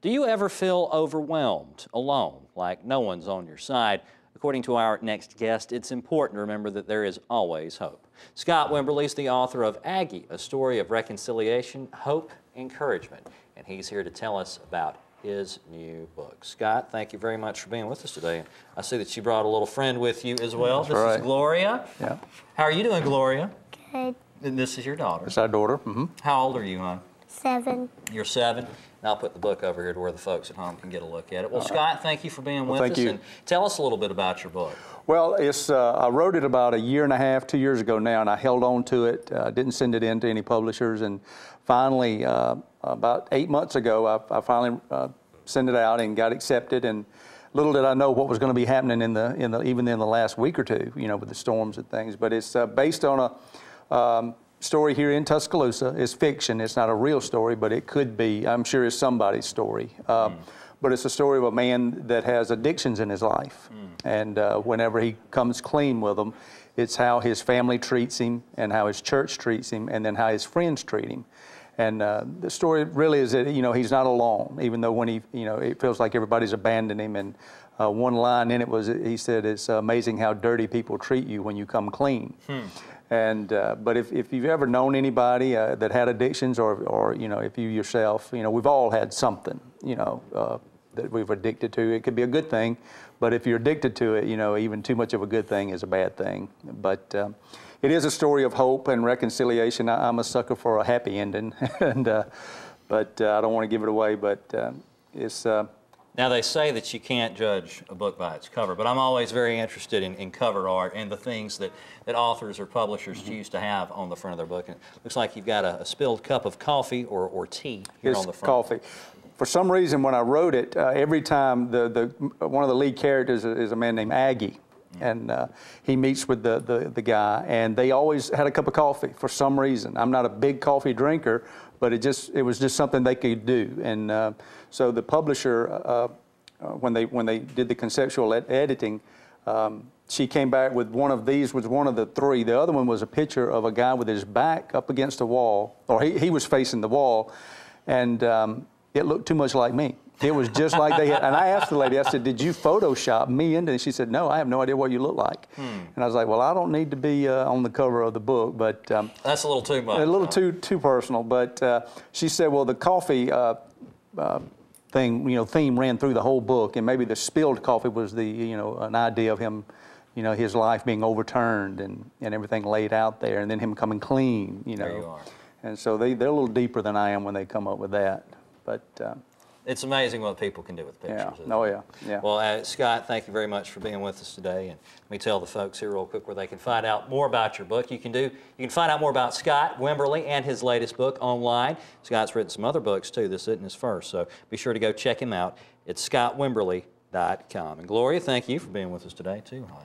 Do you ever feel overwhelmed, alone, like no one's on your side? According to our next guest, it's important to remember that there is always hope. Scott Wimberly is the author of Aggie, a story of reconciliation, hope, encouragement, and he's here to tell us about his new book. Scott, thank you very much for being with us today. I see that you brought a little friend with you as well. That's right. This is Gloria. Yeah. How are you doing, Gloria? Good. And this is your daughter. It's our daughter. Mm-hmm. How old are you, hon? 7. You're 7. And I'll put the book over here to where the folks at home can get a look at it. Well, Scott, thank you for being with us. Thank you. And tell us a little bit about your book. Well, it's I wrote it about a year and a half, 2 years ago now, and I held on to it. Didn't send it in to any publishers, and finally, about 8 months ago, I finally sent it out and got accepted. And little did I know what was going to be happening even in the last week or two, you know, with the storms and things. But it's based on a story here in Tuscaloosa. It's fiction. It's not a real story, but it could be. I'm sure it's somebody's story. But it's a story of a man that has addictions in his life. And whenever he comes clean with them, it's how his family treats him and how his church treats him and then how his friends treat him. And the story really is that, you know, he's not alone, even though when it feels like everybody's abandoned him. And one line in it was, he said, it's amazing how dirty people treat you when you come clean. And but if you've ever known anybody that had addictions, or you know, if you yourself, you know, we've all had something, you know, that we've addicted to. It could be a good thing, but if you're addicted to it, you know, even too much of a good thing is a bad thing. But it is a story of hope and reconciliation. I'm a sucker for a happy ending, and but I don't want to give it away. But it's. Now, they say that you can't judge a book by its cover, but I'm always very interested in cover art and the things that authors or publishers choose to have on the front of their book. And it looks like you've got a spilled cup of coffee or tea here on the front. It's coffee. For some reason, when I wrote it, every time one of the lead characters is a man named Aggie, and he meets with the guy, and they always had a cup of coffee for some reason. I'm not a big coffee drinker, but it was just something they could do. And so the publisher, when they did the conceptual editing, she came back with one of these, was one of the 3. The other one was a picture of a guy with his back up against a wall, or he was facing the wall, and it looked too much like me. It was just like they had, and I asked the lady, I said, did you Photoshop me into it? And she said, no, I have no idea what you look like. And I was like, well, I don't need to be on the cover of the book, but... that's a little too much. A little too personal, but she said, well, the coffee theme ran through the whole book, and maybe the spilled coffee was an idea of him, his life being overturned and everything laid out there, and then him coming clean, There you are. And so they're a little deeper than I am when they come up with that, but... it's amazing what people can do with pictures. Yeah. Oh, yeah. Yeah. Well, Scott, thank you very much for being with us today. And let me tell the folks here real quick where they can find out more about your book. You can find out more about Scott Wimberly and his latest book online. Scott's written some other books too. This isn't his first, so be sure to go check him out. It's scottwimberly.com. And Gloria, thank you for being with us today too, hon.